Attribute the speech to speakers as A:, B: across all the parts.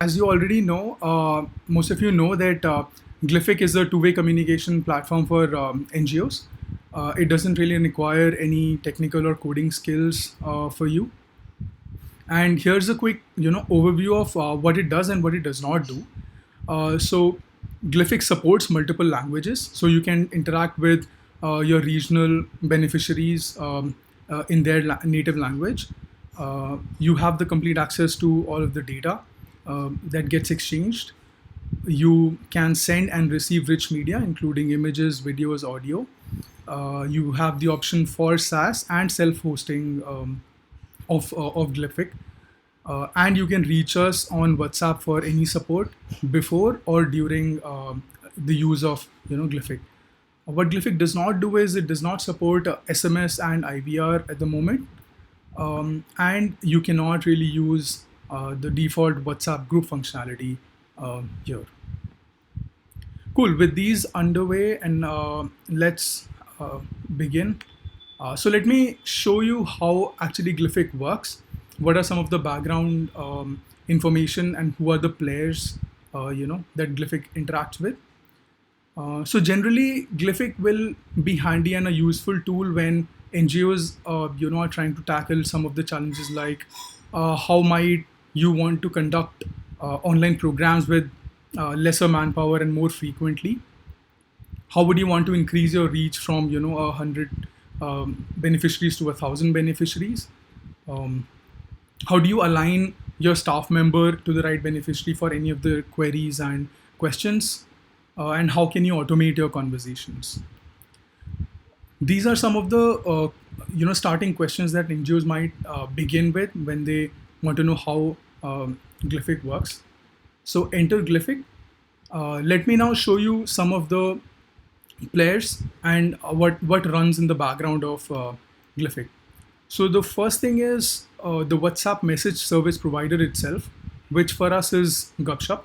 A: as you already know, most of you know that Glific is a two-way communication platform for NGOs. It doesn't really require any technical or coding skills for you. And here's a quick, overview of what it does and what it does not do. So Glyphic supports multiple languages, so you can interact with your regional beneficiaries in their native language. You have the complete access to all of the data that gets exchanged. You can send and receive rich media, including images, videos, audio. You have the option for SaaS and self-hosting of Glyphic. And you can reach us on WhatsApp for any support before or during the use of Glyphic. What Glyphic does not do is it does not support SMS and IVR at the moment, and you cannot really use the default WhatsApp group functionality here. Cool. With these underway, and let's begin. So let me show you how actually Glyphic works. What are some of the background information and who are the players that Glyphic interacts with. So generally, Glyphic will be handy and a useful tool when NGOs are trying to tackle some of the challenges like how might you want to conduct online programs with lesser manpower and more frequently. How would you want to increase your reach from 100 beneficiaries to 1,000 beneficiaries? How do you align your staff member to the right beneficiary for any of the queries and questions? And how can you automate your conversations? These are some of the starting questions that NGOs might begin with when they want to know how Glyphic works. So enter Glyphic. Let me now show you some of the players and what runs in the background of Glyphic. So the first thing is the WhatsApp message service provider itself, which for us is Gupshup.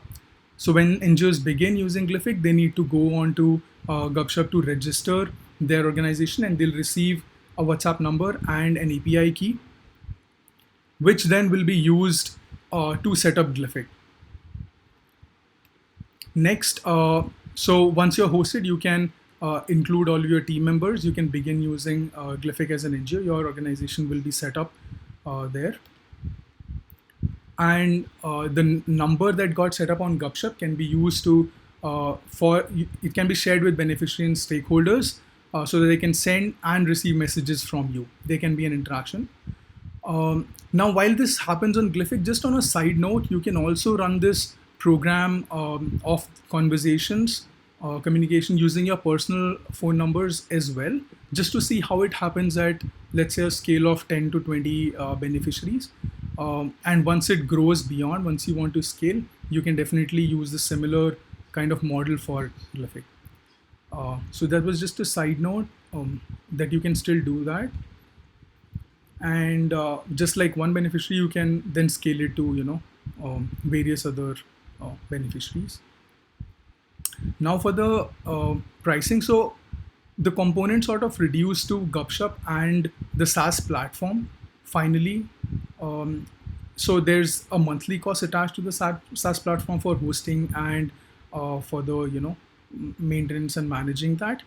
A: So when NGOs begin using Glyphic, they need to go on to Gupshup to register their organization, and they'll receive a WhatsApp number and an API key, which then will be used to set up Glyphic. Next, so once you're hosted, you can include all of your team members. You can begin using Glyphic as an NGO. Your organization will be set up there. And the number that got set up on Gupshup can be used to it can be shared with beneficiaries and stakeholders so that they can send and receive messages from you. They can be an interaction. Now, while this happens on Glyphic, just on a side note, you can also run this program of conversations, communication using your personal phone numbers as well, just to see how it happens at, let's say, a scale of 10 to 20 beneficiaries. And once it grows beyond, once you want to scale, you can definitely use the similar kind of model for Glific. So that was just a side note that you can still do that. And just like one beneficiary, you can then scale it to, various other beneficiaries. Now for the pricing, so the components sort of reduced to Gupshup and the SaaS platform finally. So there's a monthly cost attached to the SaaS platform for hosting and for the maintenance and managing that.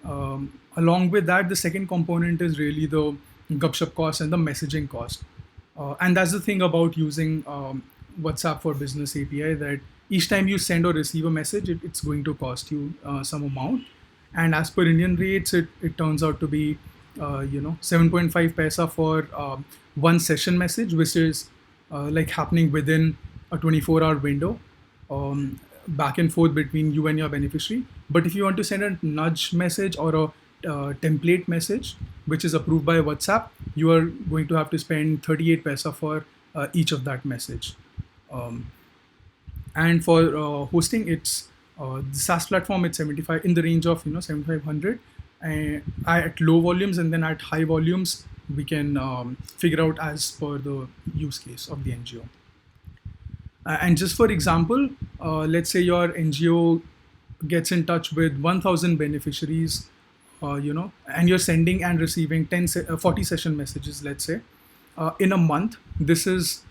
A: Along with that, the second component is really the Gupshup cost and the messaging cost. And that's the thing about using WhatsApp for Business API, that each time you send or receive a message, it's going to cost you some amount. And as per Indian rates, it turns out to be 7.5 paisa for one session message, which is like happening within a 24-hour window, back and forth between you and your beneficiary. But if you want to send a nudge message or a template message, which is approved by WhatsApp, you are going to have to spend 38 paisa for each of that message. And for hosting, it's the SaaS platform, it's 75 in the range of 7,500. And at low volumes, and then at high volumes, we can figure out as per the use case of the NGO. And just for example, let's say your NGO gets in touch with 1,000 beneficiaries, and you're sending and receiving 40 session messages, let's say, in a month. This is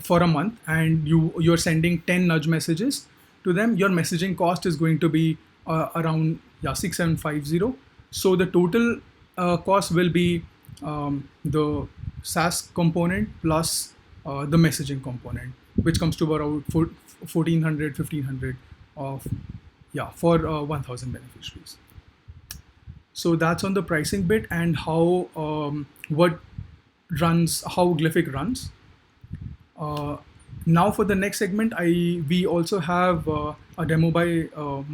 A: for a month, and you're sending 10 nudge messages to them, your messaging cost is going to be around 6750. So the total cost will be the SaaS component plus the messaging component, which comes to around 1400 1500 of, yeah, for 1000 beneficiaries. So that's on the pricing bit and how how Glyfic runs. Uh, Now for the next segment, we also have a demo by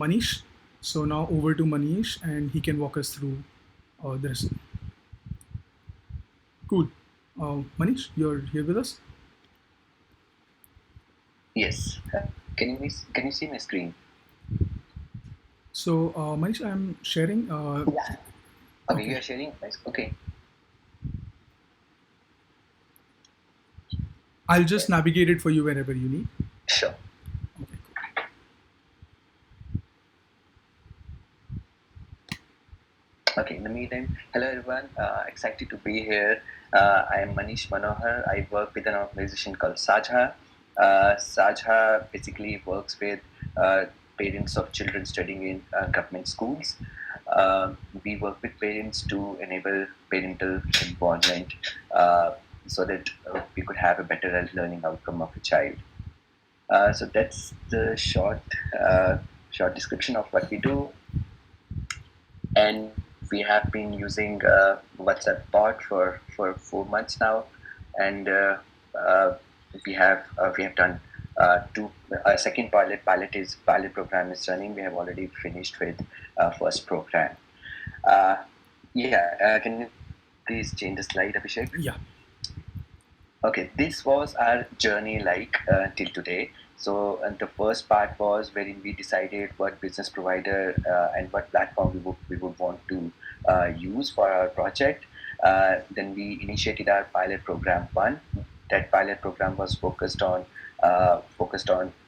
A: Manish. So now over to Manish, and he can walk us through this. Cool. Manish, you're here with us.
B: Yes. Can you see my screen?
A: So Manish, I'm sharing.
B: Yeah. Okay,
A: Okay.
B: you are sharing. Nice. Okay.
A: I'll just navigate it for you wherever you need.
B: Sure.
A: Okay. Cool.
B: Okay. In the meantime, hello everyone. Excited to be here. I am Manish Manohar. I work with an organization called Saajha. Saajha basically works with parents of children studying in government schools. We work with parents to enable parental involvement so that we could have a better learning outcome of a child. So that's the short description of what we do, and we have been using WhatsApp bot for 4 months now, and uh, we have done two. Second pilot program is running. We have already finished with first program. Uh, yeah, can you please change the slide, Abhishek?
A: Yeah.
B: Okay, this was our journey like till today. So, and the first part was wherein we decided what business provider and what platform we would want to use for our project. Then we initiated our pilot program one. That pilot program was focused on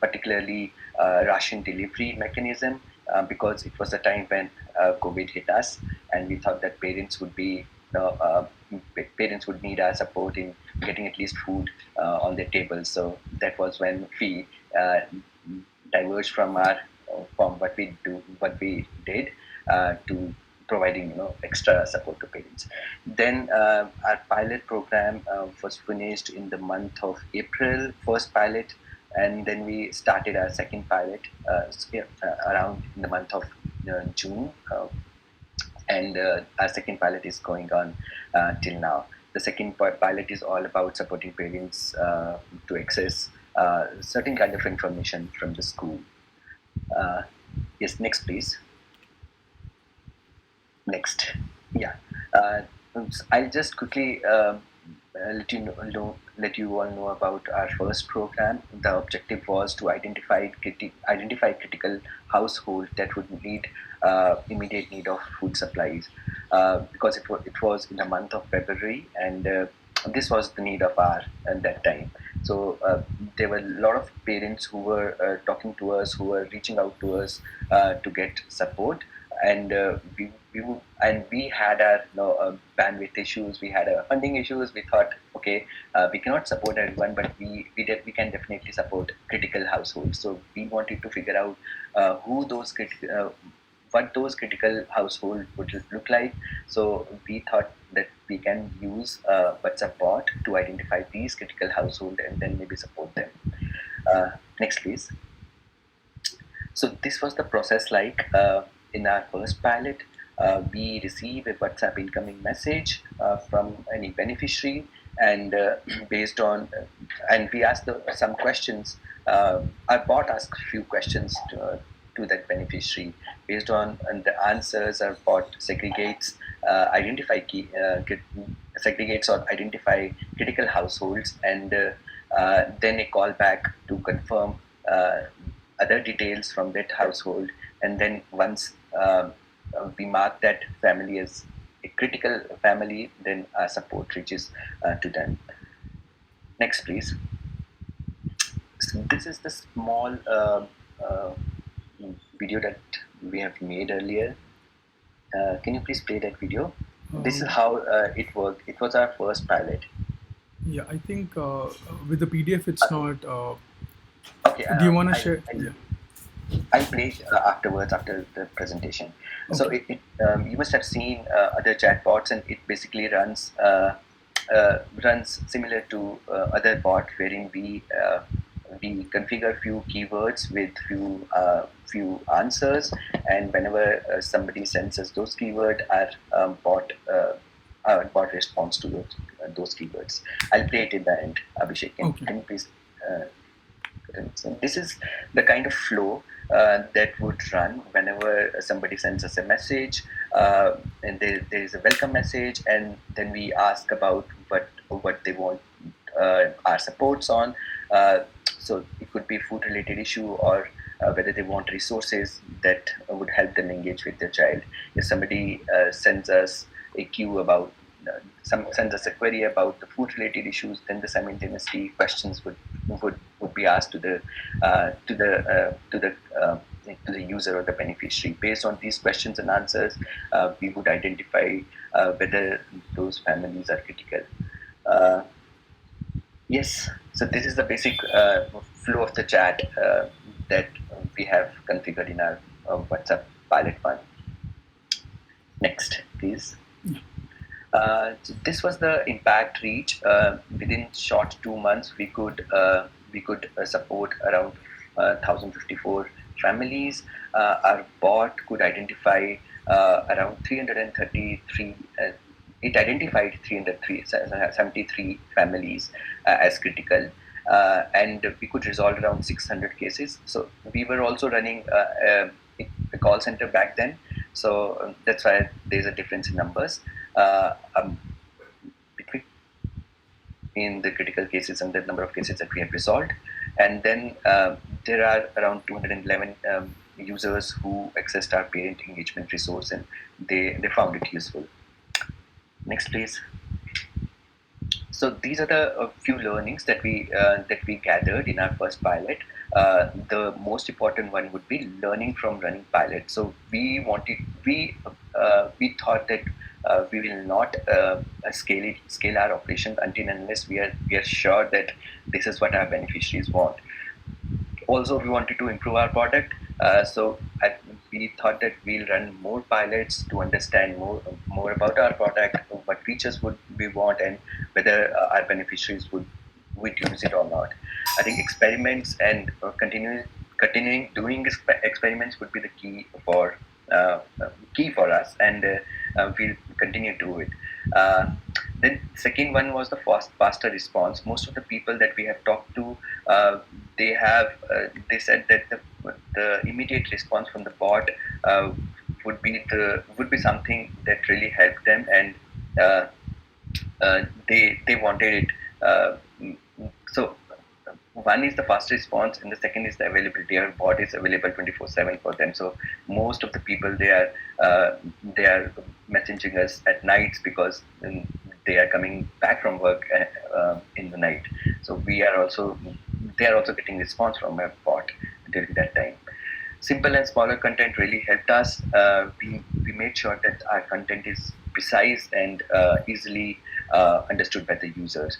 B: particularly ration delivery mechanism because it was a time when COVID hit us, and we thought that parents would need our support in getting at least food on their table. So that was when we diverged from what we did to providing extra support to parents. Then our pilot program was finished in the month of April, first pilot, and then we started our second pilot around in the month of June. And our second pilot is going on till now. The second pilot is all about supporting parents to access certain kind of information from the school. Uh, yes, next please. Next. Yeah. Uh, I'll just quickly let you all know about our first program. The objective was to identify critical household that would need immediate need of food supplies because it was in the month of February, and this was the need of our at that time. So there were a lot of parents who were talking to us, who were reaching out to us to get support, and we had our bandwidth issues, we had funding issues. We thought, okay, we cannot support everyone, but we can definitely support critical households. So we wanted to figure out who those what those critical household would look like. So we thought that we can use WhatsApp bot to identify these critical household and then maybe support them. Next please. So this was the process like in our first pilot. We receive a WhatsApp incoming message from any beneficiary, and based on and we ask some questions. Our bot asks few questions to that beneficiary. Based on and the answers, our bot segregates or identify critical households, and then a call back to confirm uh, other details from that household. And then once we mark that family as a critical family, then support reaches to them. Next please. So this is the small uh, video that we have made earlier. Can you please play that video? This is how it worked. It was our first pilot.
A: Yeah, I think with the PDF, it's not.
B: Okay,
A: Do you want to share? Yeah.
B: I'll play it afterwards after the presentation. So
A: Okay.
B: you must have seen other chatbots, and it basically runs similar to other bot, wherein we configure few keywords with few answers, and whenever somebody sends us those keywords, our bot responds to those keywords. I'll play it in the end. Abhishek,
A: Okay.
B: can you please? Uh, so this is the kind of flow that would run whenever somebody sends us a message, and there is a welcome message, and then we ask about what they want our supports on. So it could be food related issue, or whether they want resources that would help them engage with their child. If somebody sends us a queue about sends us a query about the food related issues, then the simultaneously questions would be asked to the user or the beneficiary. Based on these questions and answers, we would identify whether those families are critical. Uh, yes, so this is the basic flow of the chat that we have configured in our WhatsApp pilot one. Next, please. This was the impact reach. Within short 2 months, we could support around 1,054 families. Our bot could identify around 333. It identified 373 families as critical, and we could resolve around 600 cases. So we were also running a call center back then. So that's why there's a difference in numbers uh, um, between the critical cases and the number of cases that we have resolved. And then there are around 211 users who accessed our parent engagement resource, and they found it useful. Next, please. So these are the few learnings that we gathered in our first pilot. The most important one would be learning from running pilot. So we thought that we will not scale our operations until and unless we are sure that this is what our beneficiaries want. Also, we wanted to improve our product, we thought that we'll run more pilots to understand more about our product, what features would we want, and whether our beneficiaries would use it or not. I think experiments and continuing doing experiments would be the key for us, and we'll continue to do it. Then second one was the faster response. Most of the people that we have talked to, they said that the immediate response from the bot uh, would be something that really helped them, and uh, they wanted it. So one is the fast response, and the second is the availability. Our bot is available 24/7 for them. So most of the people they are messaging us at nights because they are coming back from work in the night. So they are also getting response from our bot during that time. Simple and smaller content really helped us. We made sure that our content is precise and easily understood by the users.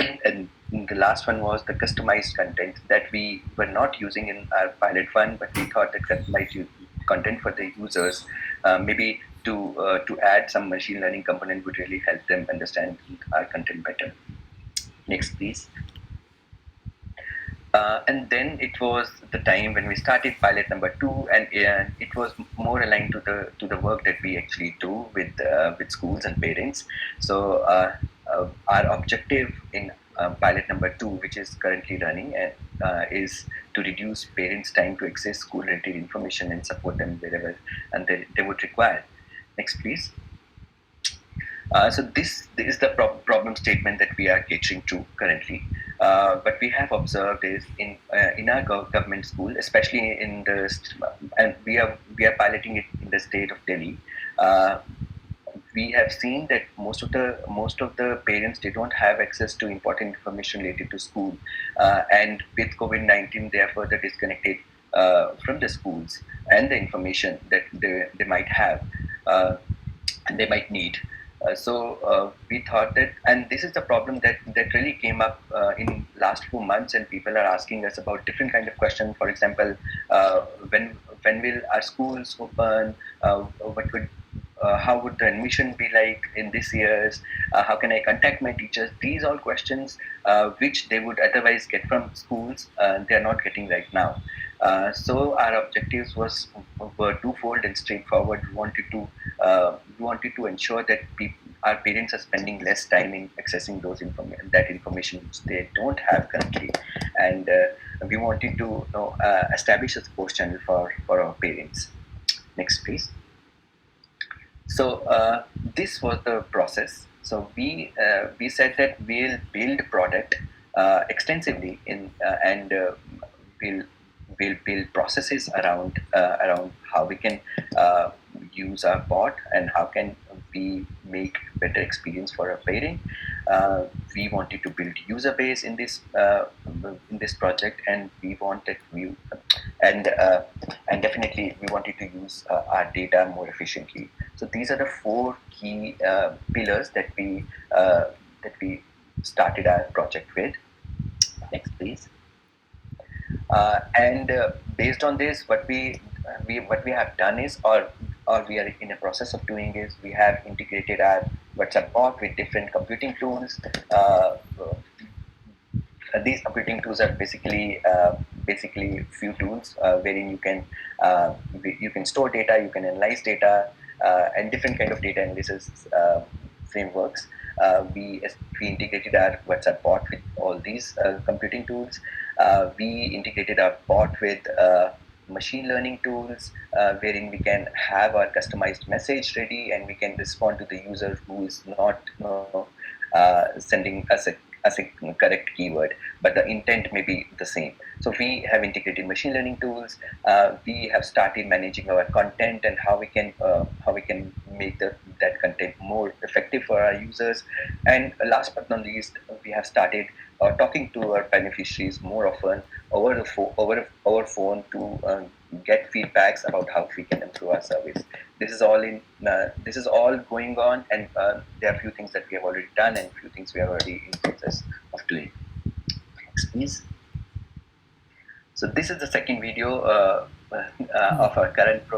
B: And the last one was the customized content that we were not using in our pilot one, but we thought that content for the users, maybe to add some machine learning component would really help them understand our content better. Next, please. And then it was the time when we started pilot number two, and it was more aligned to the work that we actually do with schools and parents. So our objective in pilot number two, which is currently running, is to reduce parents' time to access school-related information and support them wherever and they would require. Next, please. So this is the problem statement that we are catering to currently. What we have observed is in our government school, especially and we are piloting it in the state of Delhi. Uh, we have seen that most of the parents, they don't have access to important information related to school, and with COVID-19 they are further disconnected from the schools and the information that they might have, and they might need. So we thought that, and this is the problem that really came up in last few months, and people are asking us about different kind of questions. For example, uh, when when will our schools open? What would how would the admission be like in this years? How can I contact my teachers? These all questions which they would otherwise get from schools, they are not getting right now. So our objectives were twofold and straightforward. We wanted to ensure that our parents are spending less time in accessing that information which they don't have currently, and we wanted to establish a support channel for our parents. Next, please. So this was the process. So we said that we'll build product extensively and we'll build processes around how we can uh, use our bot and how can we make better experience for our parent. We wanted to build user base in this project, and we wanted we and and definitely we wanted to use our data more efficiently. So these are the four key pillars that we started our project with. Next, please. And based on this, what we have done is, or we are in a process of doing, is we have integrated our WhatsApp bot with different computing tools. These computing tools are basically few tools wherein uh, you can store data, you can analyze data, and different kind of data analysis frameworks. We integrated our WhatsApp bot with all these computing tools. We integrated our bot with machine learning tools, wherein we can have our customized message ready and we can respond to the user who is not sending us a correct keyword, but the intent may be the same. So we have integrated machine learning tools. We have started managing our content and how we can make that content more effective for our users. And last but not least, we have started talking to our beneficiaries more often over phone to get feedbacks about how we can improve our service. This is all going on, and there are a few things that we have already done and a few things we are already in process of doing. Next, please. So this is the second video of our current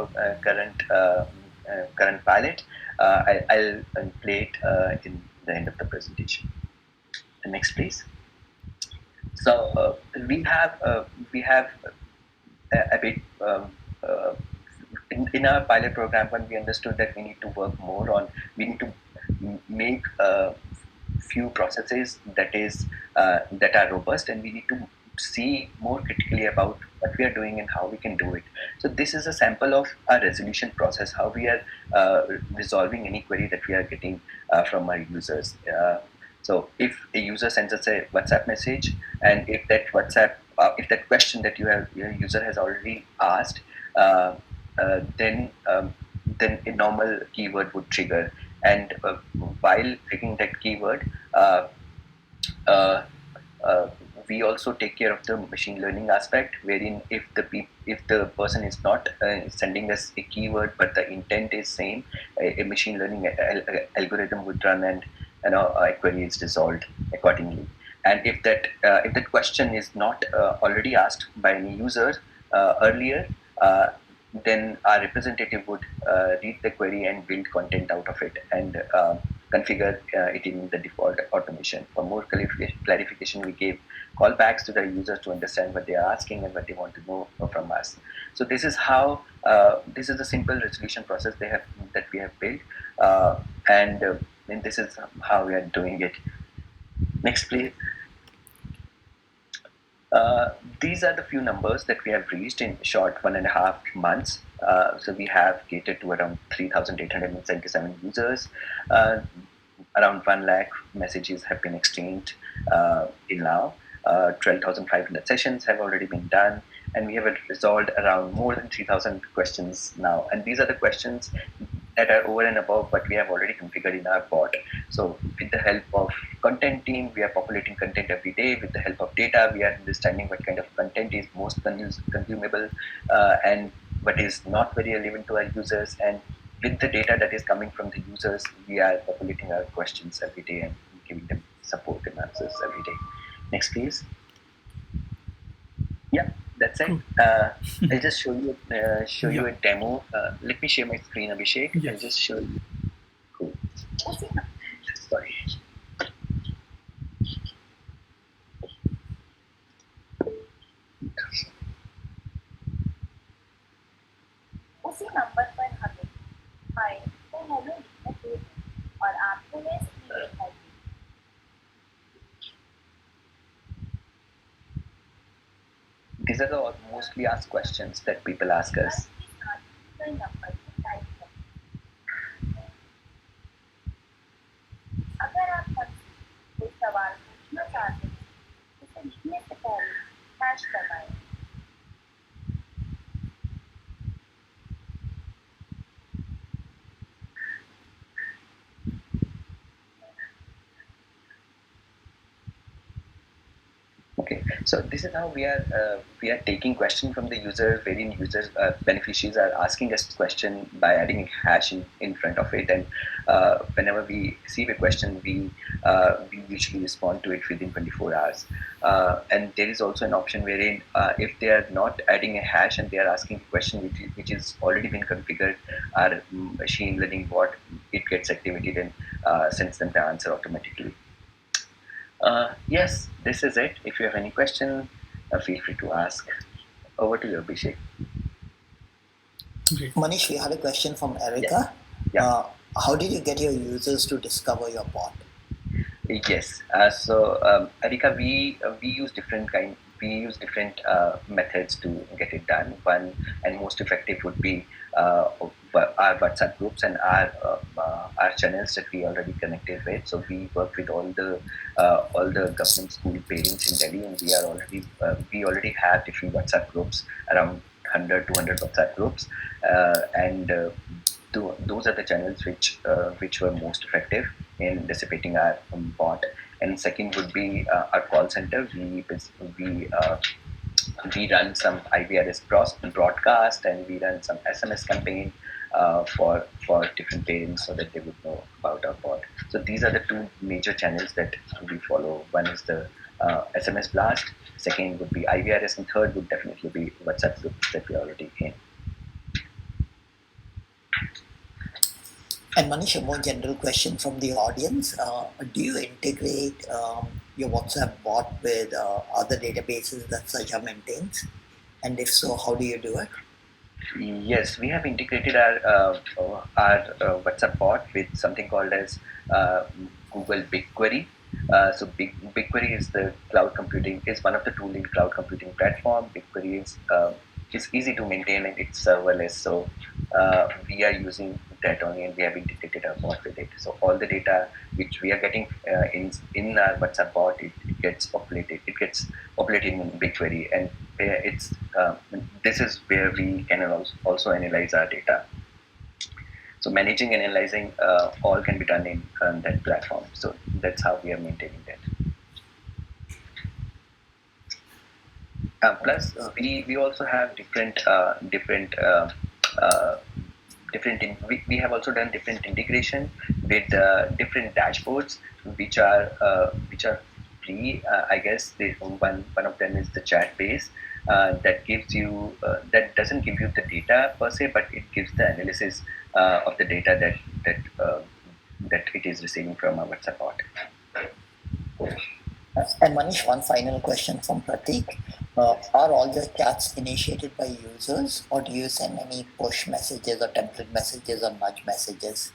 B: pilot. I'll play it in the end of the presentation. The next, please. So we have a bit in our pilot program, when we understood that we need to make few processes that are robust, and we need to see more critically about what we are doing and how we can do it. So this is a sample of our resolution process, how we are resolving any query that we are getting from our users. So if a user sends us a WhatsApp message, and if that question that your user has already asked, uh, uh, then um, then a normal keyword would trigger. And while picking that keyword, uh, uh, uh, we also take care of the machine learning aspect, wherein if the person is not sending us a keyword but the intent is same, a machine learning algorithm would run, and a query is resolved accordingly. And if that question is not already asked by any user earlier, uh, then our representative would read the query and build content out of it, and configure it in the default automation. For more clarification, we gave callbacks to the users to understand what they are asking and what they want to know from us. So this is a simple resolution process that we have built, and this is how we are doing it. Next, please. These are the few numbers that we have reached in short 1.5 months. So we have catered to around 3,877 users. Uh, Around 1 lakh messages have been exchanged till now. 12,500 sessions have already been done, and we have resolved around more than 3,000 questions now. And these are the questions that are over and above what we have already configured in our bot. So with the help of content team, we are populating content every day. With the help of data, we are understanding what kind of content is most consumable and what is not very relevant to our users. And with the data that is coming from the users, we are populating our questions every day and giving them support and answers every day. Next, please. Yeah, that's it.
A: Cool.
B: I'll just show you
A: Yeah.
B: a demo. Let me share my screen, Abhishek. I'll
A: Yes.
B: just show you. Cool. Sorry. उसी number पर हमें हाय तो hello लिखना चाहिए और आपको यह screen दिखाई देगी. These are the mostly asked questions that people ask us. अगर आप हमसे कोई सवाल पूछना चाहते हैं तो इसे लिखने से पहले हैश दबाएं. Okay, so this is how we are taking question from the user, wherein users beneficiaries are asking us question by adding a hash in front of it, and whenever we receive a question, we usually respond to it within 24 hours. And there is also an option wherein if they are not adding a hash and they are asking a question which is already been configured, our machine learning bot, it gets activated and sends them the answer automatically. Yes, this is it. If you have any question, feel free to ask. Over to you, Abhishek.
A: Great.
C: Manish, we had a question from Erica.
B: Yeah.
C: How did you get your users to discover your bot?
B: Yes. Erika, we use different methods to get it done. One and most effective would be our WhatsApp groups and our channels that we already connected with. So we work with all the government school parents in Delhi, and we already have different WhatsApp groups, around 100 200 WhatsApp groups, and those are the channels which were most effective in dissipating our bot. And second would be our call center. We run some IVRS broadcast, and we run some SMS campaign for different parents so that they would know about our bot. So these are the two major channels that we follow. One is the SMS blast. Second would be IVRS, and third would definitely be WhatsApp groups that we are already in.
C: And Manish, a more general question from the audience. Do you integrate your WhatsApp bot with other databases that Saajha maintains? And if so, how do you do it?
B: Yes, we have integrated our WhatsApp bot with something called as Google BigQuery. So BigQuery is the cloud computing, is one of the tool in cloud computing platform. BigQuery is easy to maintain and it's serverless. So we are using that only, and we have integrated our bot with it. So all the data which we are getting in our WhatsApp bot, it gets populated. It gets populated in BigQuery, and it's this is where we can also analyze our data. So managing and analyzing all can be done in that platform. So that's how we are maintaining that. Plus, we also have we have also done different integration with different dashboards which are free. I guess one of them is the chat base that gives you that doesn't give you the data per se, but it gives the analysis of the data that it is receiving from our WhatsApp bot.
C: And Manish, one final question from Pratik. Are all the chats initiated by users, or do you send any push messages or template messages or nudge messages?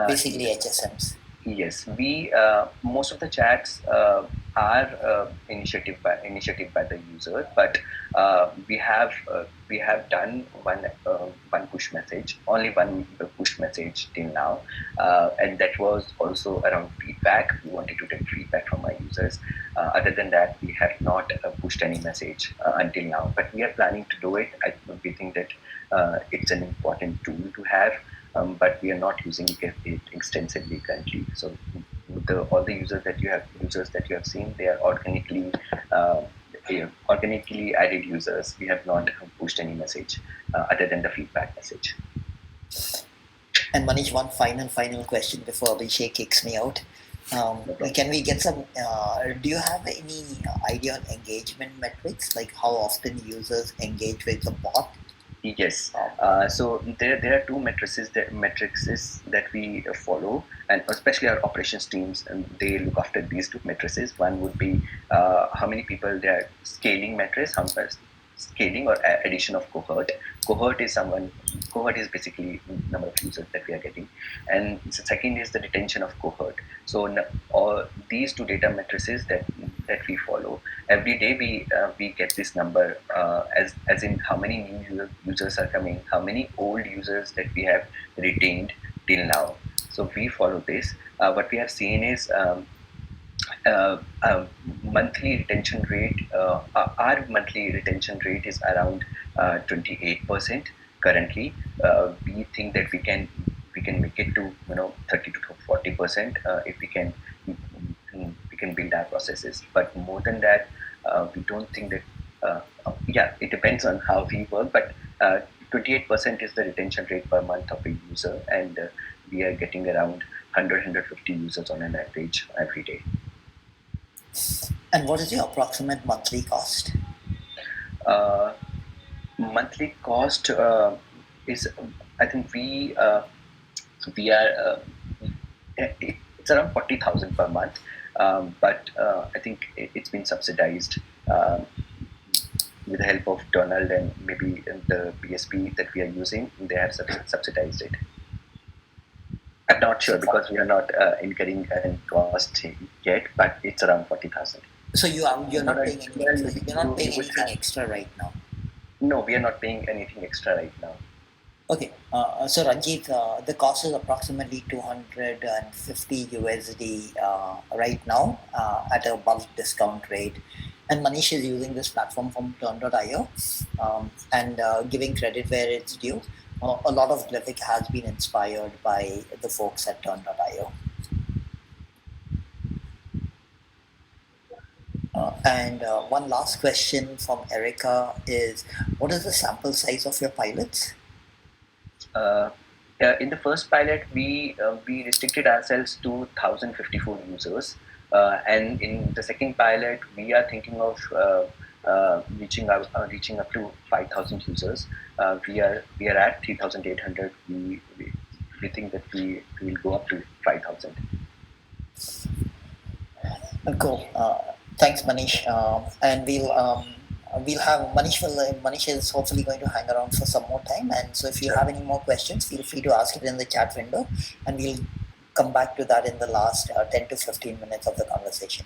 C: Basically HSMs.
B: Yes, we most of the chats are initiative by the user, but we have done one push message, only one push message till now, and that was also around feedback. We wanted to take feedback from our users. Other than that, we have not pushed any message until now, but we are planning to do it. We think that it's an important tool to have. But we are not using it extensively currently. So all the users that you have seen, they are organically added users. We have not pushed any message other than the feedback message.
C: And Manish, one final question before Abhishek kicks me out. Can we get some? Do you have any idea on engagement metrics, like how often users engage with the bot?
B: Yes. So there are two matrices that we follow, and especially our operations teams, and they look after these two matrices. One would be how many people they are scaling matrix, how scaling or addition of cohort. Cohort is basically number of users that we are getting, and the second is the retention of cohort. So all these two data matrices that we follow every day, we get this number as in how many new users are coming, how many old users that we have retained till now. So we follow this. What we have seen is uh, uh, monthly retention rate. Our monthly retention rate is around 28% currently. We think that we can make it to 30 to 40% if we can build our processes. But more than that, we don't think that. Yeah, it depends on how we work, but 28% is the retention rate per month of a user, and we are getting around 100 users on an average every day.
C: And what is your approximate monthly cost?
B: Uh, Monthly cost is, I think we are it's around 40,000 per month, but I think it's been subsidized with the help of Donald and maybe the PSP that we are using. They have subsidized it. I'm not sure because we are not incurring any cost yet, but it's around 40,000.
C: So you're not paying
B: You would
C: anything extra right now.
B: No, we are not paying anything extra right now.
C: Okay, so Ranjit, the cost is approximately 250 USD right now at a bulk discount rate. And Manish is using this platform from Turn.io and giving credit where it's due. A lot of Glific has been inspired by the folks at Turn.io. And one last question from Erica is, what is the sample size of your pilots?
B: In the first pilot, we restricted ourselves to 1,054 users, and in the second pilot, we are thinking of reaching up to 5,000 users. We are at 3,800. We think that we will go up to 5,000.
C: Cool. Thanks, Manish. And we'll have Manish is hopefully going to hang around for some more time. And so, if you have any more questions, feel free to ask it in the chat window, and we'll come back to that in the last 10 to 15 minutes of the conversation.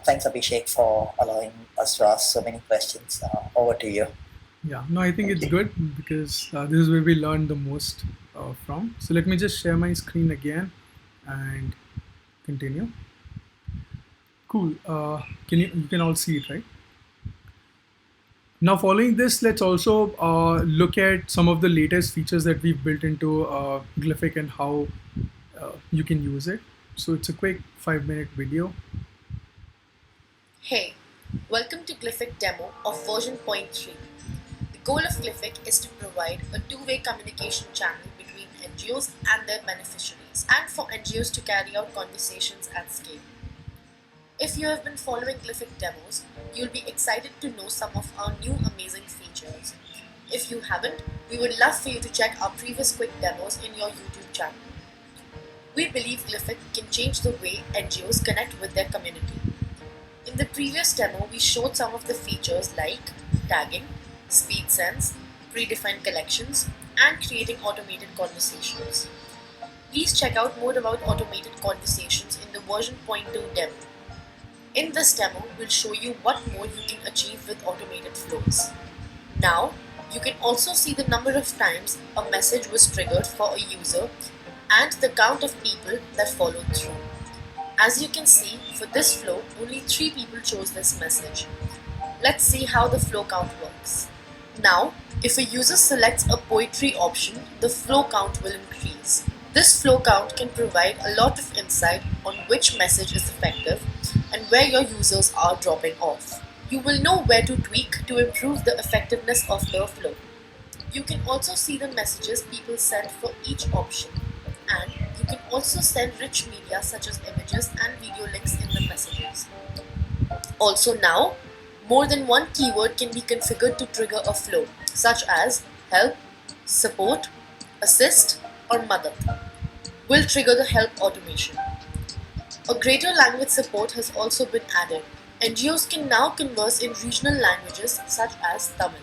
C: Thanks, Abhishek, for allowing us to ask so many questions. Over to you.
A: Yeah, no, I think it's good because this is where we learn the most from. So let me just share my screen again and continue. Cool. You can all see it, right? Now, following this, let's also look at some of the latest features that we've built into Glific and how you can use it. So it's a quick 5-minute video.
D: Hey, welcome to Glific demo of version 0.3. The goal of Glific is to provide a two-way communication channel between NGOs and their beneficiaries, and for NGOs to carry out conversations at scale. If you have been following Glific demos, you'll be excited to know some of our new amazing features. If you haven't, we would love for you to check our previous quick demos in your YouTube channel. We believe Glific can change the way NGOs connect with their community. In the previous demo, we showed some of the features like tagging, speed sense, predefined collections, and creating automated conversations. Please check out more about automated conversations in the version 0.2 demo. In this demo, we'll show you what more you can achieve with automated flows. Now, you can also see the number of times a message was triggered for a user and the count of people that followed through. As you can see, for this flow, only 3 people chose this message. Let's see how the flow count works. Now, if a user selects a poetry option, the flow count will increase. This flow count can provide a lot of insight on which message is effective and where your users are dropping off. You will know where to tweak to improve the effectiveness of the flow. You can also see the messages people sent for each option. And you can also send rich media such as images and video links in the messages. Also now, more than one keyword can be configured to trigger a flow, such as help, support, assist, or mother. Will trigger the help automation. A greater language support has also been added. NGOs can now converse in regional languages such as Tamil.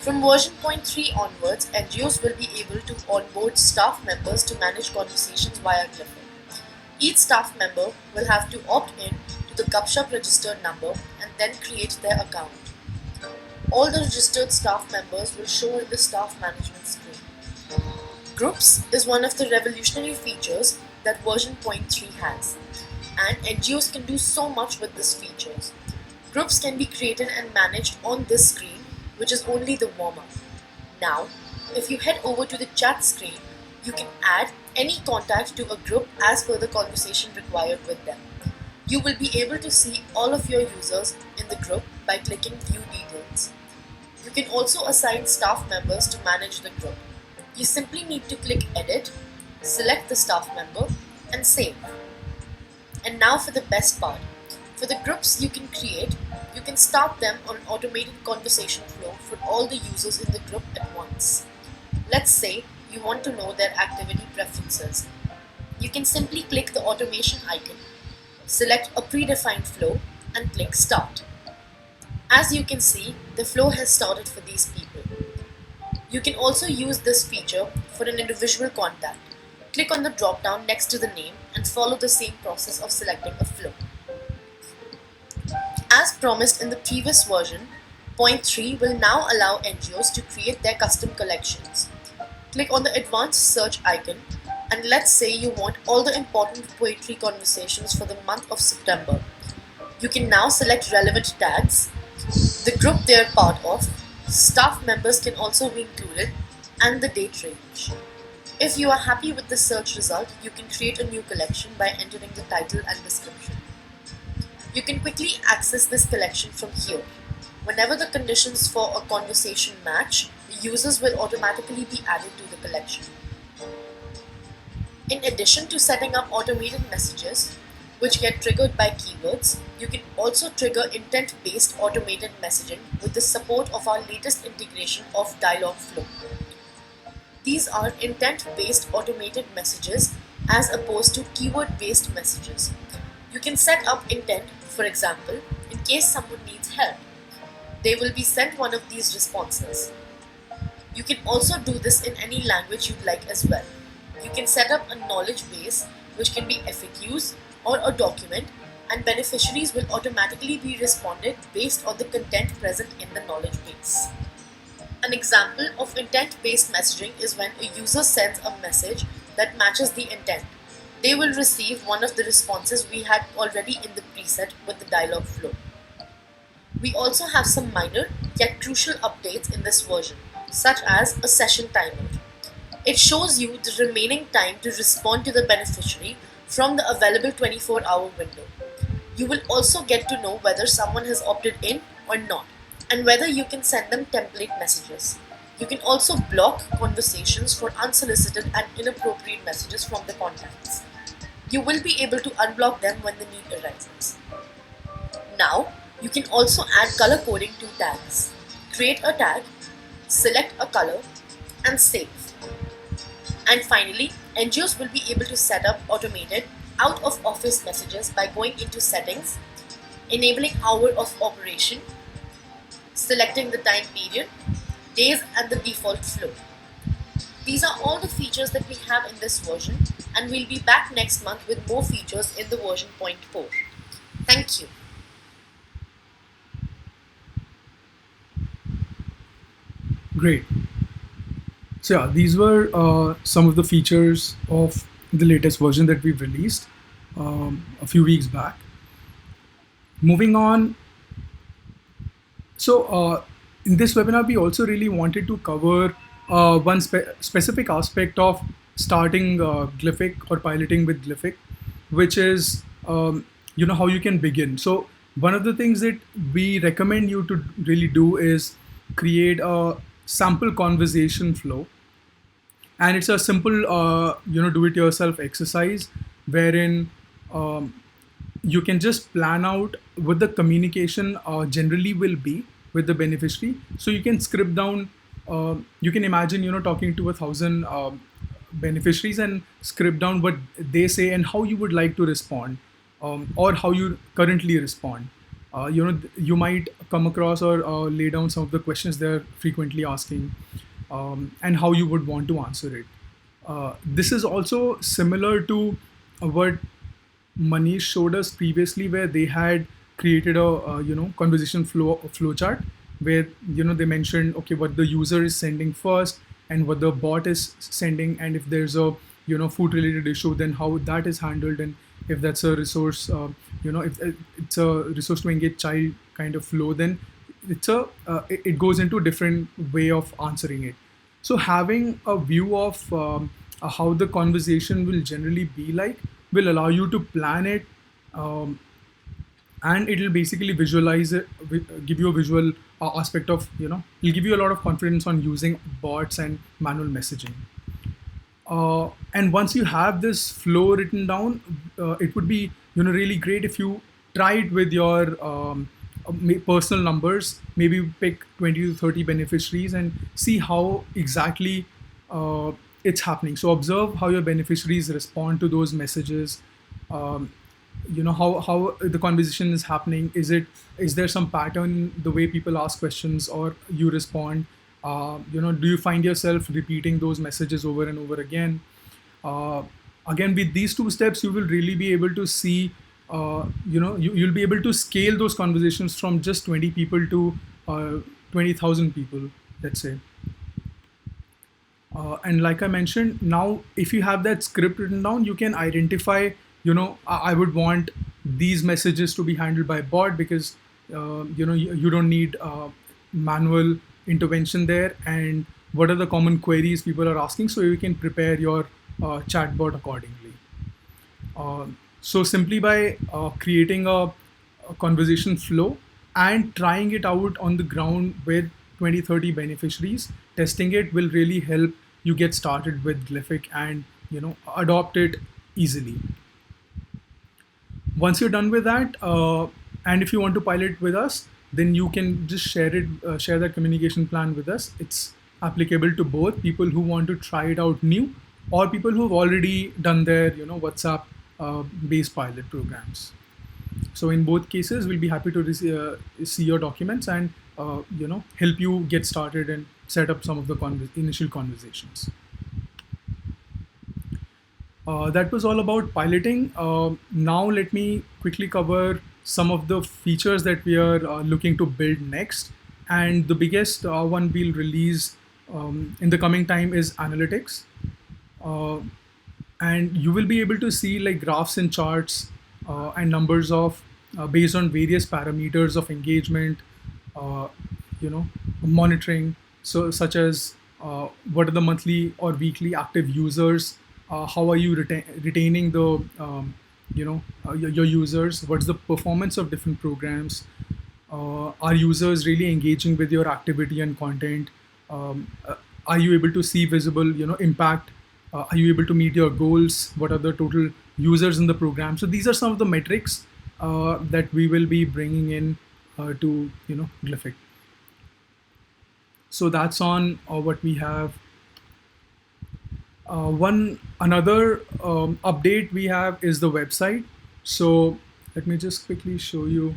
D: From version 0.3 onwards, NGOs will be able to onboard staff members to manage conversations via Glific. Each staff member will have to opt in to the Gupshup registered number and then create their account. All the registered staff members will show in the staff management screen. Groups is one of the revolutionary features that version 0.3 has, and NGOs can do so much with these features. Groups can be created and managed on this screen, which is only the warm-up. Now, if you head over to the chat screen, you can add any contact to a group as per the conversation required with them. You will be able to see all of your users in the group by clicking View Details. You can also assign staff members to manage the group. You simply need to click Edit, select the staff member, and save. And now for the best part. For the groups you can create, you can start them on an automated conversation flow for all the users in the group at once. Let's say you want to know their activity preferences. You can simply click the automation icon, select a predefined flow, and click Start. As you can see, the flow has started for these people. You can also use this feature for an individual contact. Click on the drop-down next to the name and follow the same process of selecting a flow. As promised in the previous version, 0.3 will now allow NGOs to create their custom collections. Click on the advanced search icon and let's say you want all the important poetry conversations for the month of September. You can now select relevant tags, the group they are part of, staff members can also be included, and the date range. If you are happy with the search result, you can create a new collection by entering the title and description. You can quickly access this collection from here. Whenever the conditions for a conversation match, the users will automatically be added to the collection. In addition to setting up automated messages, which get triggered by keywords, you can also trigger intent-based automated messaging with the support of our latest integration of Dialogflow. These are intent-based automated messages as opposed to keyword-based messages. You can set up intent, for example, in case someone needs help. They will be sent one of these responses. You can also do this in any language you'd like as well. You can set up a knowledge base, which can be FAQs or a document, and beneficiaries will automatically be responded based on the content present in the knowledge base. An example of intent-based messaging is when a user sends a message that matches the intent. They will receive one of the responses we had already in the preset with the Dialogflow. We also have some minor yet crucial updates in this version, such as a session timer. It shows you the remaining time to respond to the beneficiary from the available 24-hour window. You will also get to know whether someone has opted in or not, and whether you can send them template messages. You can also block conversations for unsolicited and inappropriate messages from the contacts. You will be able to unblock them when the need arises. Now, you can also add color coding to tags. Create a tag, select a color, and save. And finally, NGOs will be able to set up automated out-of-office messages by going into Settings, enabling Hour of Operation, selecting the time period, days, and the default flow. These are all the features that we have in this version, and we'll be back next month with more features in the version 0.4. Thank you.
A: Great. So yeah, these were some of the features of the latest version that we've released a few weeks back. Moving on. So in this webinar, we also really wanted to cover one specific aspect of starting Glific or piloting with Glific, which is how you can begin. So one of the things that we recommend you to really do is create a sample conversation flow And it's a simple do it yourself exercise wherein um, you can just plan out what the communication generally will be with the beneficiary. So you can script down, you can imagine talking to 1,000 beneficiaries and script down what they say and how you would like to respond, or how you currently respond. You might come across or lay down some of the questions they're frequently asking, and how you would want to answer it. This is also similar to what Manish showed us previously, where they had created a conversation flow chart, where they mentioned, okay, what the user is sending first and what the bot is sending, and if there's a food related issue, then how that is handled, and if that's a resource, if it's a resource to engage child kind of flow, then it goes into a different way of answering it. So having a view of how the conversation will generally be like will allow you to plan it, um, and it will basically visualize it, give you a visual aspect of, it'll give you a lot of confidence on using bots and manual messaging. And once you have this flow written down, it would be really great if you try it with your personal numbers. Maybe pick 20 to 30 beneficiaries and see how exactly it's happening. So observe how your beneficiaries respond to those messages. Um, how the conversation is happening. Is there some pattern the way people ask questions or you respond? Do you find yourself repeating those messages over and over again? uh, Again, with these two steps you will really be able to see, you'll be able to scale those conversations from just 20 people to 20,000 people, let's say. And like I mentioned, now if you have that script written down, you can identify, I would want these messages to be handled by bot because, you don't need manual intervention there. And what are the common queries people are asking? So you can prepare your chatbot accordingly. So simply by creating a conversation flow and trying it out on the ground with 20, 30 beneficiaries, testing it will really help you get started with Glyfic and adopt it easily. Once you're done with that, and if you want to pilot with us, then you can just share that communication plan with us. It's applicable to both people who want to try it out new or people who've already done their WhatsApp based pilot programs. So in both cases, we'll be happy to see your documents and help you get started and set up some of the initial conversations. That was all about piloting. Now let me quickly cover some of the features that we are looking to build next. And the biggest one we'll release in the coming time is analytics. Uh, and you will be able to see like graphs and charts and numbers of based on various parameters of engagement, uh, monitoring. So such as what are the monthly or weekly active users, how are you retaining the your users, what's the performance of different programs, are users really engaging with your activity and content, are you able to see visible impact, are you able to meet your goals, what are the total users in the program. So these are some of the metrics that we will be bringing in to Glyfic. So that's on what we have. One another update we have is the website. So let me just quickly show you.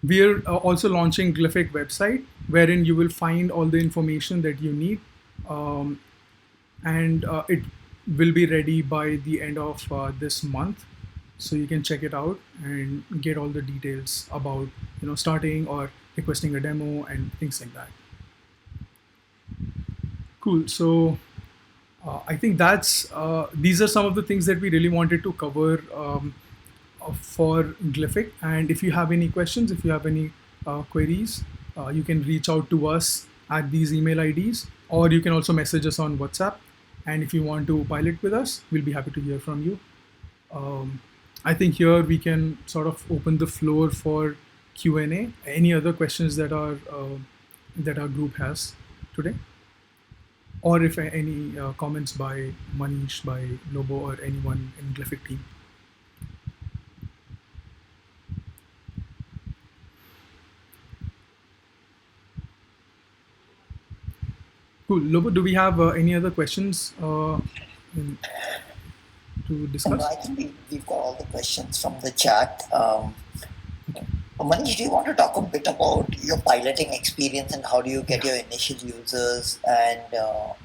A: We are also launching Glific website, wherein you will find all the information that you need, and it will be ready by the end of this month. So you can check it out and get all the details about starting or requesting a demo and things like that. Cool. So I think that's these are some of the things that we really wanted to cover for Glyfic. And if you have any questions, if you have any queries, you can reach out to us at these email IDs, or you can also message us on WhatsApp. And if you want to pilot with us, we'll be happy to hear from you. I think here we can sort of open the floor for Q&A. Any other questions that our group has today? Or if any comments by Manish, by Lobo, or anyone in Glific team. Cool. Lobo, do we have any other questions to discuss?
C: I think we've got all the questions from the chat. Manish, do you want to talk a bit about your piloting experience and how do you get your initial users, and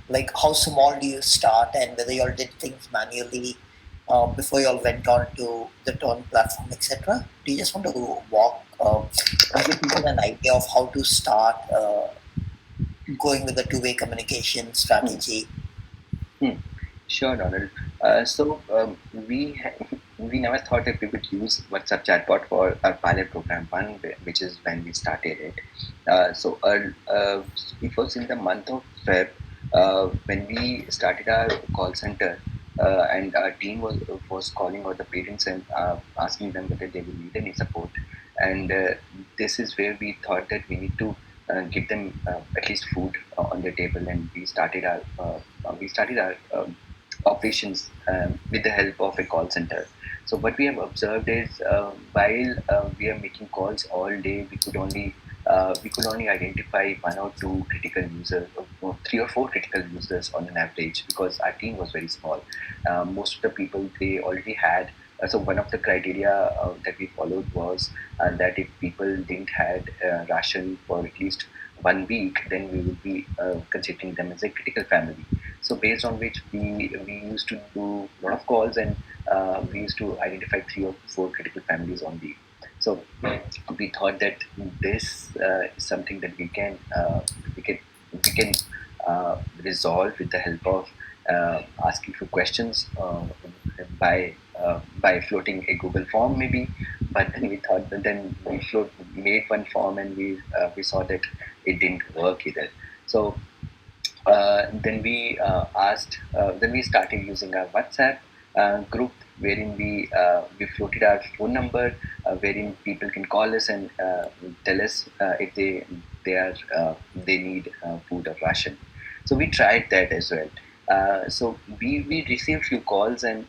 C: like how small do you start, and whether you all did things manually before you all went on to the Turn platform, etc.? Do you just want to give people an idea of how to start going with the two-way communication strategy?
B: Sure, Donald. We never thought that we would use WhatsApp chatbot for our pilot program one, which is when we started it. It was in the month of Feb when we started our call center, and our team was calling all the parents and asking them whether they will need any support. And this is where we thought that we need to give them at least food on the table, and we started our operations with the help of a call center. So what we have observed is while we are making calls all day, we could only identify one or two critical users, or three or four critical users on an average, because our team was very small. Most of the people, they already had. So one of the criteria that we followed was that if people didn't had ration for at least 1 week, then we would be considering them as a critical family. So based on which we used to do a lot of calls, and we used to identify three or four critical families only. So we thought that this is something that we can resolve with the help of asking for questions by floating a Google form maybe. But then we thought that then made one form, and we saw that it didn't work either. So then we started using our WhatsApp group, wherein we floated our phone number, wherein people can call us and tell us if they need food or ration. So we tried that as well. So we received few calls, and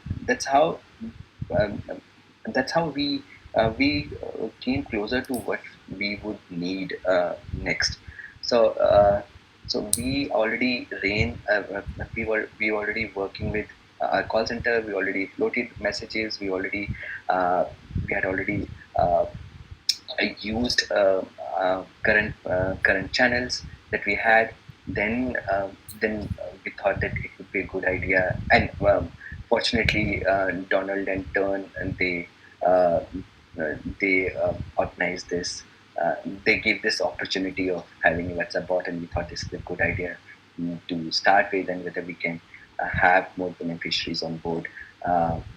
B: um, that's how we came closer to what we would need next. So so we already we already working with our call center. We already floated messages. We had already used current channels that we had. Then we thought that it would be a good idea, and fortunately, Donald and Turn, and they organized this. They gave this opportunity of having a WhatsApp bot, and we thought this is a good idea to start with, and whether we can have more beneficiaries on board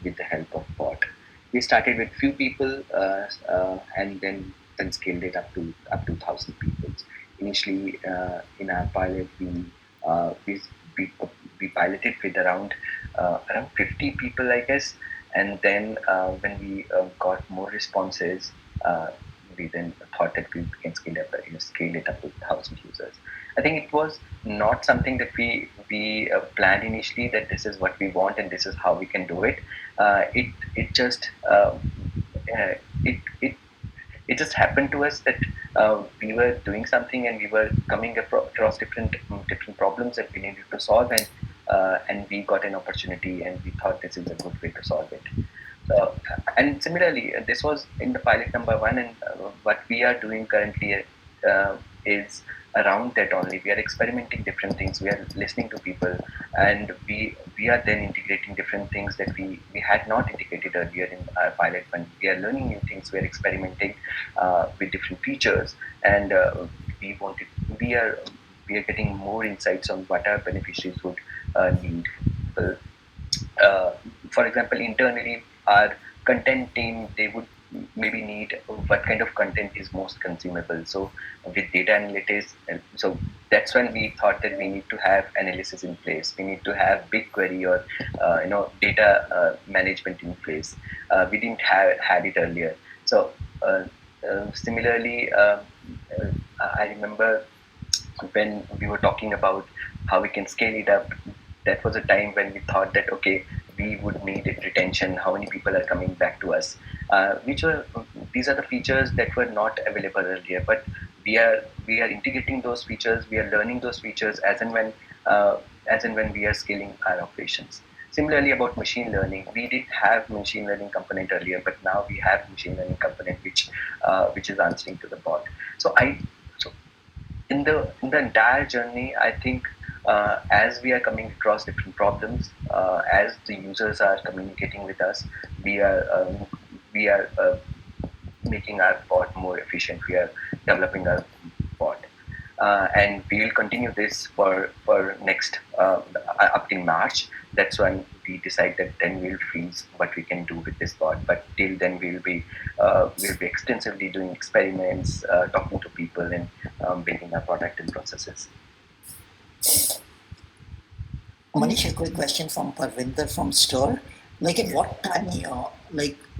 B: with the help of bot. We started with few people, and then scaled it up to 1,000 people. Initially, in our pilot, uh, we, we we piloted with around 50 people, I guess. And then when we got more responses, we then thought that we can scale it up to 1,000 users. I think it was not something that we planned initially, that this is what we want and this is how we can do it. It just uh, it it it just happened to us that we were doing something, and we were coming across different problems that we needed to solve, and we got an opportunity, and we thought this is a good way to solve it. So, and similarly, this was in the pilot number one, and what we are doing currently is around that only. We are experimenting different things. We are listening to people, and we are then integrating different things that we had not integrated earlier in our pilot one. We are learning new things. We are experimenting with different features, and we wanted we are getting more insights on what our beneficiaries would need. Uh, uh, for example, internally, our content team, they would maybe need what kind of content is most consumable. So with data analytics, so that's when we thought that we need to have analysis in place. We need to have BigQuery or data management in place. We didn't have had it earlier. So Similarly, I remember when we were talking about how we can scale it up, that was a time when we thought that okay, we would need retention, how many people are coming back to us, which were these are the features that were not available earlier, but we are integrating those features, we are learning those features uh, as and when we are scaling our operations. Similarly, about machine learning, we did have machine learning component earlier, but now we have machine learning component which is answering to the bot. So I so in the entire journey, I think as we are coming across different problems, as the users are communicating with us, we are making our bot more efficient. We are developing our bot, and we will continue this for next up till March. That's when we decide that then we'll freeze what we can do with this bot. But till then, we'll be extensively doing experiments, talking to people, and building our product and processes.
C: Manish, a quick question from Parvinder from Store. Like, at what time,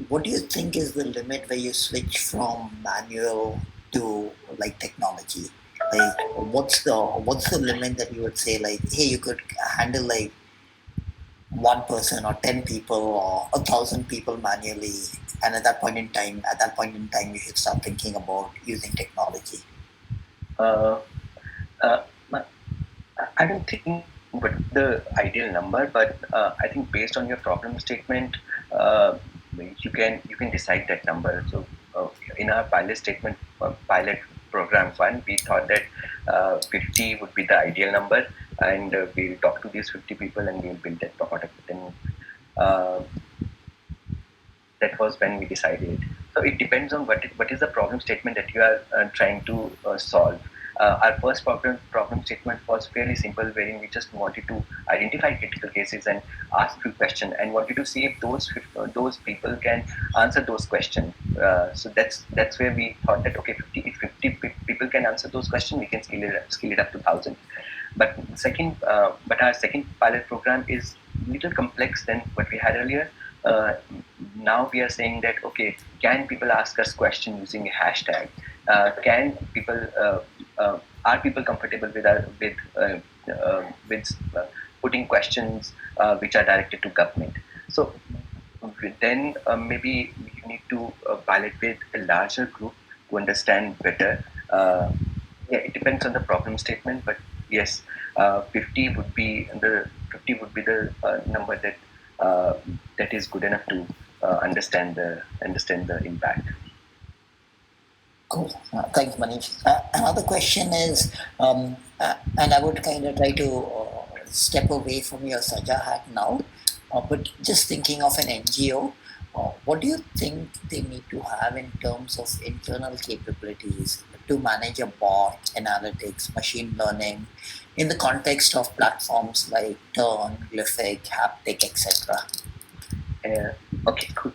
C: what do you think is the limit where you switch from manual to like technology? Like, what's the limit that you would say, like, hey, you could handle like one person or 10 people or 1,000 people manually, and at that point in time, you should start thinking about using technology.
B: Uh, uh, I don't think but the ideal number, but I think based on your problem statement, uh, you can decide that number. So in our pilot program one, we thought that 50 would be the ideal number, and we'll talk to these 50 people and we'll build that product. Then uh, that was when we decided. So it depends on what is the problem statement that you are trying to solve. Our first problem statement was fairly simple, wherein we just wanted to identify critical cases and ask few questions, and wanted to see if those people can answer those questions. So that's where we thought that okay, if 50 people can answer those questions, we can scale it up to 1,000. But our second pilot program is little complex than what we had earlier. Uh, Now we are saying that okay, can people ask us question using a hashtag? Can people are people comfortable with putting questions which are directed to government? So then maybe you need to pilot with a larger group to understand better. Yeah, it depends on the problem statement, but yes, 50 would be the number uh, that is good enough to understand the impact.
C: Cool. Thanks, Manish. Another question is, and I would kind of try to step away from your Saajha hat now, but just thinking of an NGO, what do you think they need to have in terms of internal capabilities to manage a bot, analytics, machine learning, in the context of platforms like Turn, Glific, Haptic, etc.?
B: Okay, cool.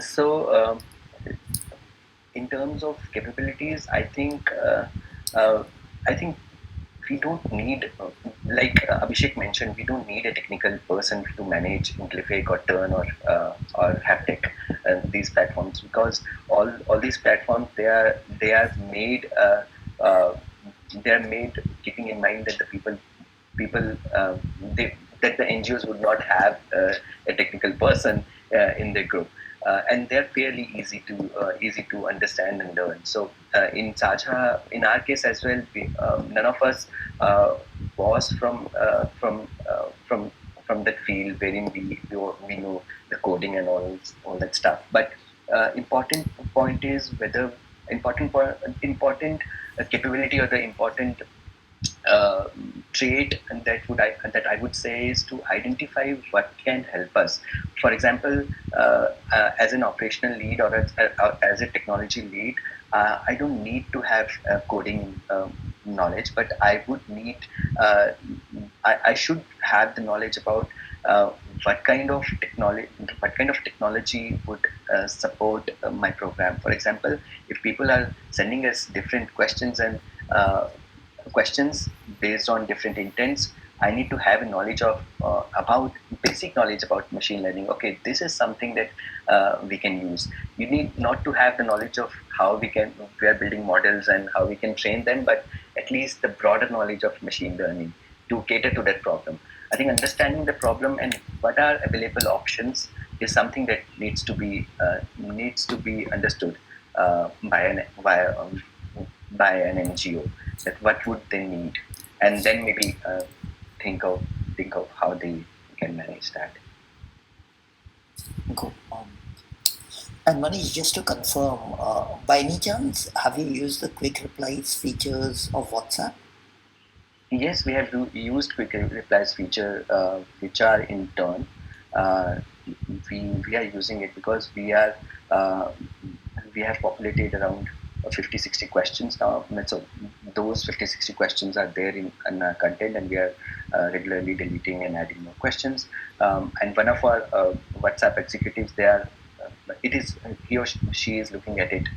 B: So in terms of capabilities, uh, I think we don't need, like Abhishek mentioned, we don't need a technical person to manage Glific or Turn or Haptic these platforms, because all these platforms they are made they are made keeping in mind that the people that the NGOs would not have a technical person in their group, and they're fairly easy to understand and learn. So in Saajha, in our case as well, none of us was from that field wherein we know the coding and all that stuff. But important point is whether important capability or the important uh, trait that I would say is to identify what can help us. For example, as an operational lead or as a technology lead, I don't need to have coding knowledge, but I would need uh, I should have the knowledge about uh, what kind of technology would support my program. For example, if people are sending us different questions and uh, questions based on different intents, I need to have a knowledge of about basic knowledge about machine learning. Okay, this is something that we can use. You need not to have the knowledge of how we are building models and how we can train them, but at least the broader knowledge of machine learning to cater to that problem. I think understanding the problem and what are available options is something that needs to be understood by an NGO. That what would they need, and then maybe think of how they can manage that.
C: Go. And Manish, just to confirm, by any chance, have you used the quick replies features of WhatsApp?
B: Yes, we have used quick replies feature, which are in turn. Uh, we are using it because uh, we have populated around 50-60 questions now. So those 50-60 questions are there in our content, and we are regularly deleting and adding more questions. And one of our WhatsApp executives, it is he or she is looking at it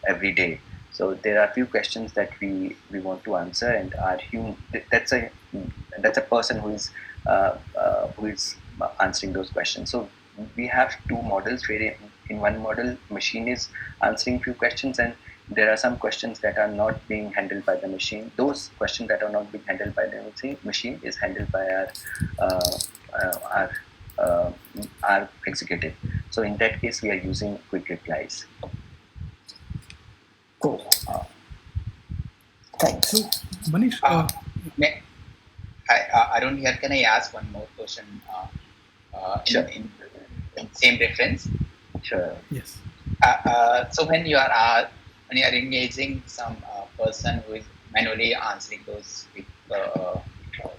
B: every day. So there are a few questions that we want to answer, and our that's a person who is answering those questions. So we have two models where in one model machine is answering few questions, and there are some questions that are not being handled by the machine. Those questions that are not being handled by the machine is handled by uh, our uh, our executive. So in that case, we are using quick replies.
C: Cool. Thanks.
A: So, Manish,
E: Arun here, can I ask one more question
B: Sure.
E: in same reference?
B: Sure.
A: yes.
E: So when you are engaging some person who is manually answering those big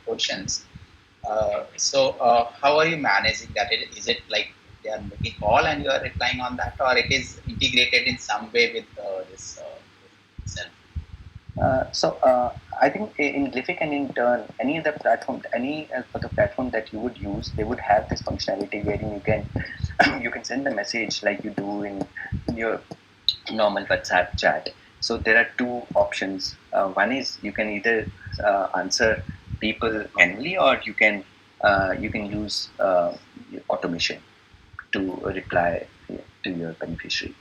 E: questions, how are you managing that? Is it like they are making call and you are replying on that, or it is integrated in some way with this itself?
B: I think in Glific and in Turn, any other platform that you would use, they would have this functionality wherein you can you can send the message like you do in your normal WhatsApp chat. So there are two options. One is you can either answer people manually, or you can use automation to reply to your beneficiary.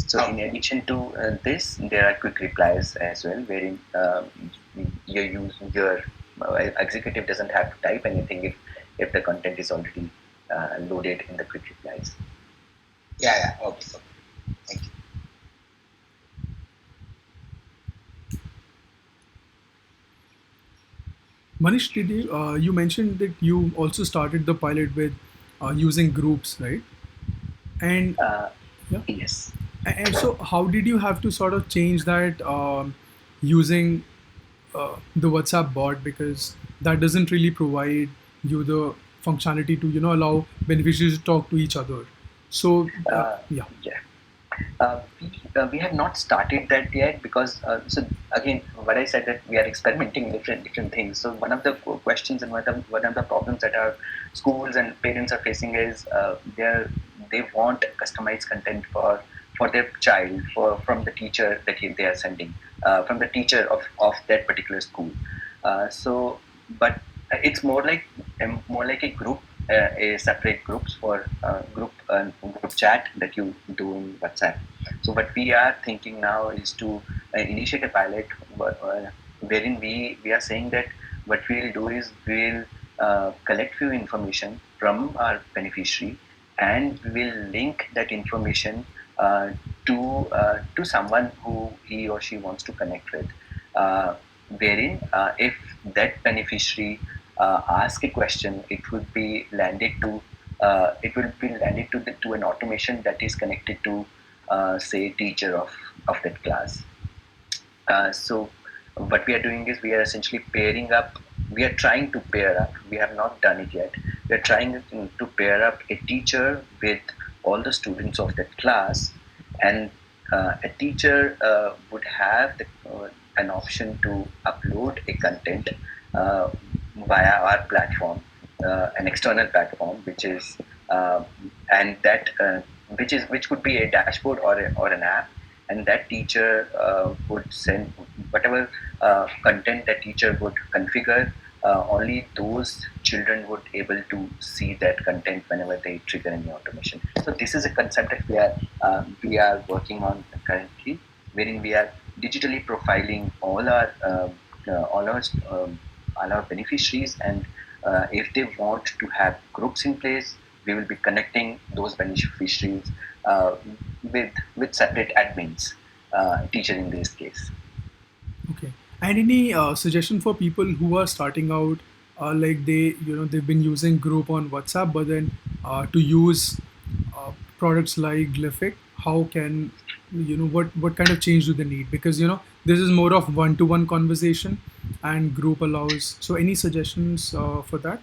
B: So in addition to this, there are quick replies as well, wherein your executive doesn't have to type anything if the content is already loaded in the quick replies.
E: Yeah. Okay. Thank you.
A: Manish, did you mentioned that you also started the pilot with using groups, right? And yeah,
B: Yes.
A: and so how did you have to sort of change that using the WhatsApp bot, because that doesn't really provide you the functionality to allow beneficiaries to talk to each other. So yeah.
B: Yeah. We have not started that yet because so again what I said, that we are experimenting different things. So one of the questions and one of the problems that our schools and parents are facing is they want customized content for their child from the teacher that they are sending from the teacher of that particular school. So but it's more like a group, a separate groups for group chat that you do in WhatsApp. So what we are thinking now is to initiate a pilot wherein we are saying that what we'll do is we'll collect few information from our beneficiary, and we will link that information to someone who he or she wants to connect with. Wherein if that beneficiary ask a question, it will be landed to an automation that is connected to say teacher of that class. So what we are doing is we are essentially pairing up. We are trying to pair up. We have not done it yet. We are trying to pair up a teacher with all the students of that class, and a teacher would have an option to upload a content uh, via our platform, an external platform, uh, and that which could be a dashboard or an app, and that teacher would send whatever content that teacher would configure only those children would able to see that content whenever they trigger any automation. So this is a concept that we are working on currently, wherein we are digitally profiling all our all our beneficiaries, and if they want to have groups in place, we will be connecting those beneficiaries with separate admins, teacher in this case.
A: Okay. And any suggestion for people who are starting out, like they've been using group on WhatsApp, but then to use products like Glyphic, how can what kind of change do they need? Because this is more of one-to-one conversation, and group allows. So any suggestions for that?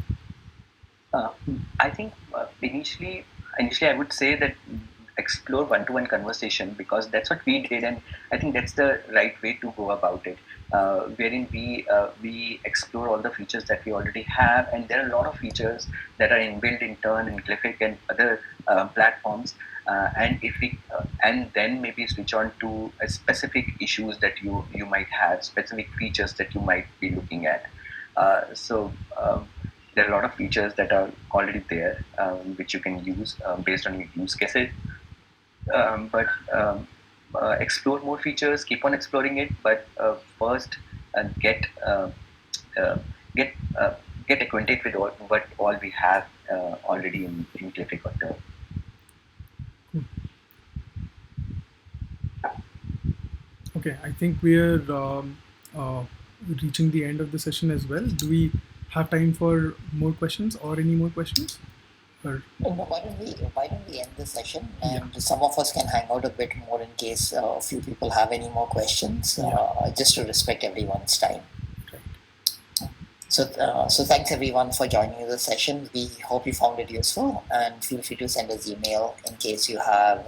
B: Uh, I think initially I would say that explore one-to-one conversation, because that's what we did, and I think that's the right way to go about it. Wherein we explore all the features that we already have, and there are a lot of features that are inbuilt in Turn and Glyphic and other platforms. And if we and then maybe switch on to specific issues that you might have, specific features that you might be looking at. There are a lot of features that are already there, which you can use based on your use cases. But explore more features, keep on exploring it. But first, get uh, get get acquainted with what all we have already in Glific or Turn.
A: Okay, I think we're uh, reaching the end of the session as well. Do we have time for more questions or any more questions? Or
C: Why don't we end the session,
A: Yeah.
C: and some of us can hang out a bit more in case a few people have any more questions, just to respect everyone's time.
A: Right.
C: So thanks everyone for joining the session. We hope you found it useful, and feel free to send us email in case you have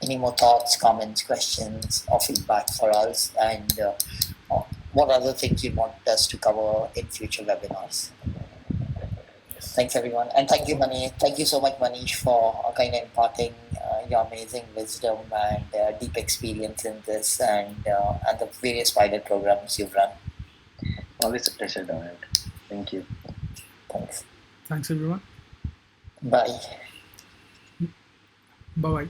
C: any more thoughts, comments, questions, or feedback for us, and what other things you want us to cover in future webinars. Thanks everyone, and thank you, Manish. Thank you so much, Manish, for kind of imparting your amazing wisdom and deep experience in this, and the various pilot programs you've run.
B: Always a pleasure, Donald. Thank you.
C: Thanks.
A: Thanks, everyone.
C: Bye.
A: Bye bye.